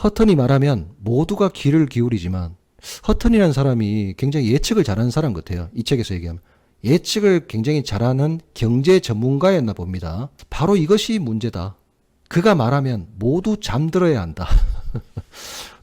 허턴이 말하면 모두가 귀를 기울이지만 허턴이라는 사람이 굉장히 예측을 잘하는 사람 같아요. 이 책에서 얘기하면. 예측을 굉장히 잘하는 경제 전문가였나 봅니다. 바로 이것이 문제다. 그가 말하면 모두 잠들어야 한다.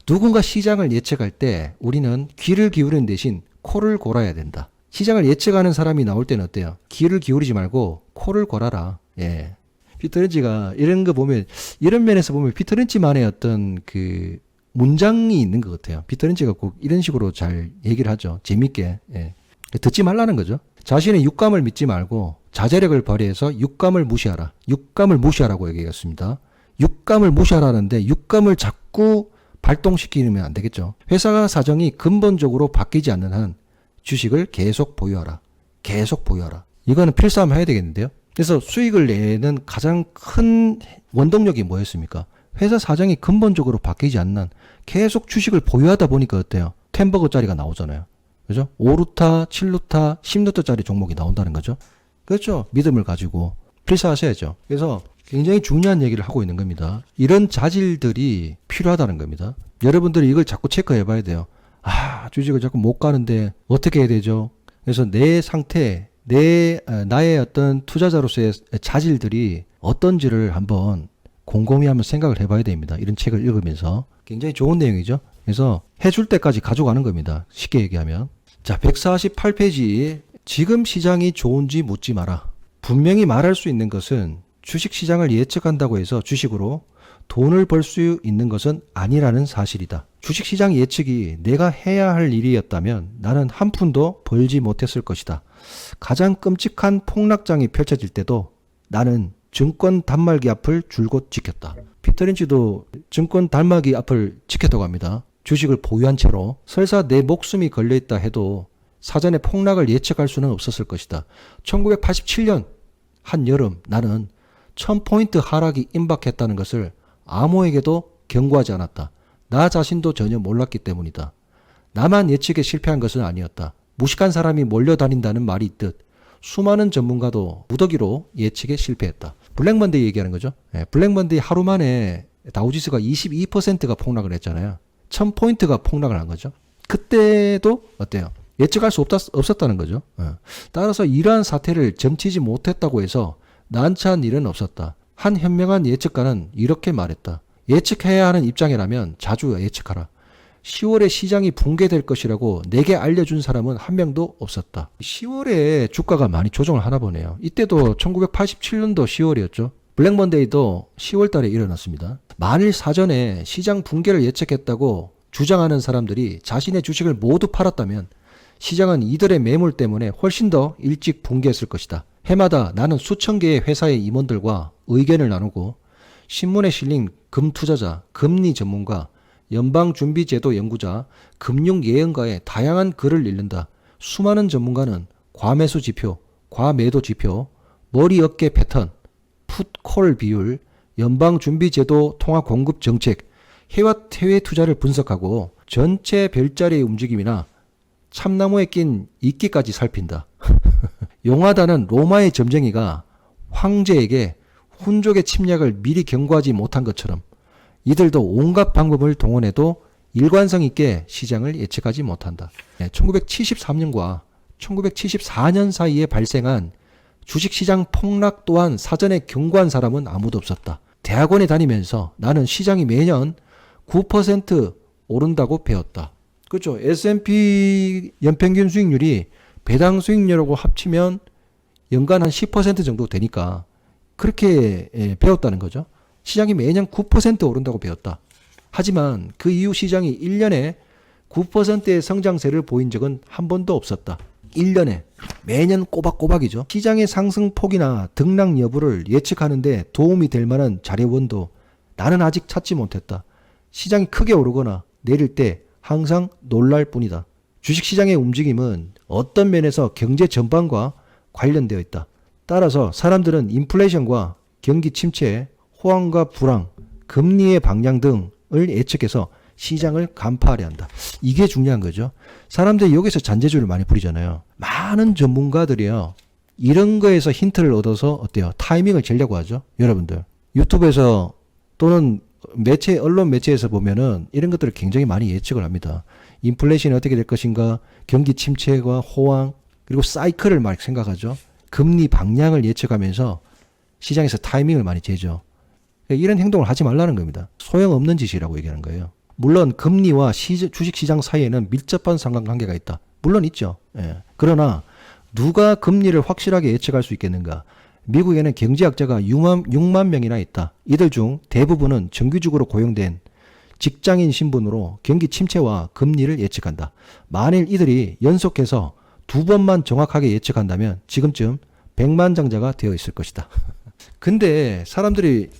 누군가 시장을 예측할 때 우리는 귀를 기울이는 대신 코를 골아야 된다. 시장을 예측하는 사람이 나올 때는 어때요? 귀를 기울이지 말고 코를 골아라. 예. 피터 린치가 이런 거 보면, 이런 면에서 보면 피터 린치만의 어떤 그 문장이 있는 것 같아요. 피터 린치가 꼭 이런 식으로 잘 얘기를 하죠. 재밌게. 예. 듣지 말라는 거죠. 자신의 육감을 믿지 말고 자제력을 발휘해서 육감을 무시하라. 육감을 무시하라고 얘기했습니다. 육감을 무시하라는데 육감을 자꾸 발동시키면 안 되겠죠. 회사가 사정이 근본적으로 바뀌지 않는 한 주식을 계속 보유하라. 계속 보유하라. 이거는 필수하면 해야 되겠는데요. 그래서 수익을 내는 가장 큰 원동력이 뭐였습니까? 회사 사정이 근본적으로 바뀌지 않는 한 계속 주식을 보유하다 보니까 어때요? 10버거짜리가 나오잖아요. 그죠? 5루타, 7루타, 10루타짜리 종목이 나온다는 거죠. 그렇죠. 믿음을 가지고 필사하셔야죠. 그래서 굉장히 중요한 얘기를 하고 있는 겁니다. 이런 자질들이 필요하다는 겁니다. 여러분들이 이걸 자꾸 체크해 봐야 돼요. 주식을 자꾸 못 가는데 어떻게 해야 되죠? 그래서 내 상태, 나의 어떤 투자자로서의 자질들이 어떤지를 한번 곰곰이 한번 생각을 해봐야 됩니다. 이런 책을 읽으면서. 굉장히 좋은 내용이죠. 그래서 해줄 때까지 가져가는 겁니다. 쉽게 얘기하면. 자, 148페이지. 지금 시장이 좋은지 묻지 마라. 분명히 말할 수 있는 것은 주식시장을 예측한다고 해서 주식으로 돈을 벌 수 있는 것은 아니라는 사실이다. 주식시장 예측이 내가 해야 할 일이었다면 나는 한 푼도 벌지 못했을 것이다. 가장 끔찍한 폭락장이 펼쳐질 때도 나는 증권 단말기 앞을 줄곧 지켰다. 피터 린치도 증권 단말기 앞을 지켰다고 합니다. 주식을 보유한 채로 설사 내 목숨이 걸려있다 해도 사전에 폭락을 예측할 수는 없었을 것이다. 1987년 한여름 나는 1000포인트 하락이 임박했다는 것을 아무에게도 경고하지 않았다. 나 자신도 전혀 몰랐기 때문이다. 나만 예측에 실패한 것은 아니었다. 무식한 사람이 몰려다닌다는 말이 있듯 수많은 전문가도 무더기로 예측에 실패했다. 블랙먼데이 얘기하는 거죠. 블랙먼데이 하루 만에 다우지수가 22%가 폭락을 했잖아요. 1000포인트가 폭락을 한 거죠. 그때도 어때요? 예측할 수 없었다는 거죠. 따라서 이러한 사태를 점치지 못했다고 해서 난처한 일은 없었다. 한 현명한 예측가는 이렇게 말했다. 예측해야 하는 입장이라면 자주 예측하라. 10월에 시장이 붕괴될 것이라고 내게 알려준 사람은 한 명도 없었다. 10월에 주가가 많이 조정을 하나 보네요. 이때도 1987년도 10월이었죠. 블랙먼데이도 10월 달에 일어났습니다. 만일 사전에 시장 붕괴를 예측했다고 주장하는 사람들이 자신의 주식을 모두 팔았다면 시장은 이들의 매물 때문에 훨씬 더 일찍 붕괴했을 것이다. 해마다 나는 수천 개의 회사의 임원들과 의견을 나누고 신문에 실린 금투자자, 금리 전문가, 연방준비제도 연구자, 금융예언가의 다양한 글을 읽는다. 수많은 전문가는 과매수 지표, 과매도 지표, 머리 어깨 패턴, 풋콜 비율, 연방준비제도 통화 공급 정책, 해외 투자를 분석하고 전체 별자리의 움직임이나 참나무에 낀 이끼까지 살핀다. 용하다는 로마의 점쟁이가 황제에게 훈족의 침략을 미리 경고하지 못한 것처럼 이들도 온갖 방법을 동원해도 일관성 있게 시장을 예측하지 못한다. 1973년과 1974년 사이에 발생한 주식시장 폭락 또한 사전에 경고한 사람은 아무도 없었다. 대학원에 다니면서 나는 시장이 매년 9% 오른다고 배웠다. 그렇죠. S&P 연평균 수익률이 배당 수익률하고 합치면 연간 한 10% 정도 되니까 그렇게 배웠다는 거죠. 시장이 매년 9% 오른다고 배웠다. 하지만 그 이후 시장이 1년에 9%의 성장세를 보인 적은 한 번도 없었다. 1년에 매년 꼬박꼬박이죠. 시장의 상승폭이나 등락 여부를 예측하는데 도움이 될 만한 자료원도 나는 아직 찾지 못했다. 시장이 크게 오르거나 내릴 때 항상 놀랄 뿐이다. 주식시장의 움직임은 어떤 면에서 경제 전반과 관련되어 있다. 따라서 사람들은 인플레이션과 경기 침체, 호황과 불황, 금리의 방향 등을 예측해서 시장을 간파하려 한다. 이게 중요한 거죠. 사람들이 여기서 잔재주를 많이 부리잖아요. 많은 전문가들이요. 이런 거에서 힌트를 얻어서 어때요? 타이밍을 재려고 하죠. 여러분들. 유튜브에서 또는 언론 매체에서 보면은 이런 것들을 굉장히 많이 예측을 합니다. 인플레이션이 어떻게 될 것인가, 경기 침체와 호황, 그리고 사이클을 막 생각하죠. 금리 방향을 예측하면서 시장에서 타이밍을 많이 재죠. 이런 행동을 하지 말라는 겁니다. 소용없는 짓이라고 얘기하는 거예요. 물론 금리와 주식시장 사이에는 밀접한 상관관계가 있다. 물론 있죠. 예. 그러나 누가 금리를 확실하게 예측할 수 있겠는가? 미국에는 경제학자가 6만 명이나 있다. 이들 중 대부분은 정규직으로 고용된 직장인 신분으로 경기 침체와 금리를 예측한다. 만일 이들이 연속해서 2번만 정확하게 예측한다면 지금쯤 백만장자가 되어 있을 것이다. 근데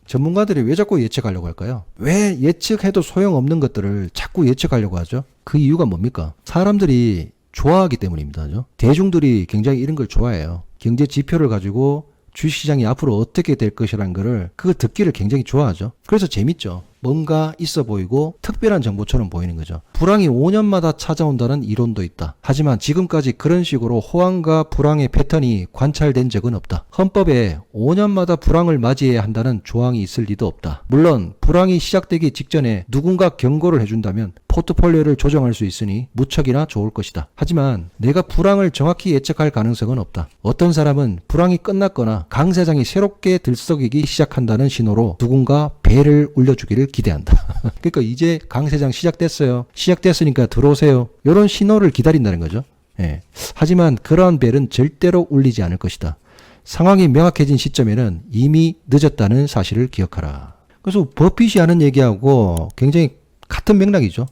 전문가들이 왜 자꾸 예측하려고 할까요? 왜 예측해도 소용없는 것들을 자꾸 예측하려고 하죠? 그 이유가 뭡니까? 사람들이 좋아하기 때문입니다. 대중들이 굉장히 이런 걸 좋아해요. 경제 지표를 가지고 주식시장이 앞으로 어떻게 될 것이라는 거를 그거 듣기를 굉장히 좋아하죠. 그래서 재밌죠. 뭔가 있어 보이고 특별한 정보처럼 보이는 거죠. 불황이 5년마다 찾아온다는 이론도 있다. 하지만 지금까지 그런 식으로 호황과 불황의 패턴이 관찰된 적은 없다. 헌법에 5년마다 불황을 맞이해야 한다는 조항이 있을 리도 없다. 물론 불황이 시작되기 직전에 누군가 경고를 해준다면 포트폴리오를 조정할 수 있으니 무척이나 좋을 것이다. 하지만 내가 불황을 정확히 예측할 가능성은 없다. 어떤 사람은 불황이 끝났거나 강세장이 새롭게 들썩이기 시작한다는 신호로 누군가 배를 울려주기를 기대한다. 그러니까 이제 강세장 시작됐어요. 시작됐으니까 들어오세요. 이런 신호를 기다린다는 거죠. 예. 하지만 그러한 벨은 절대로 울리지 않을 것이다. 상황이 명확해진 시점에는 이미 늦었다는 사실을 기억하라. 그래서 버핏이 하는 얘기하고 굉장히 같은 맥락이죠.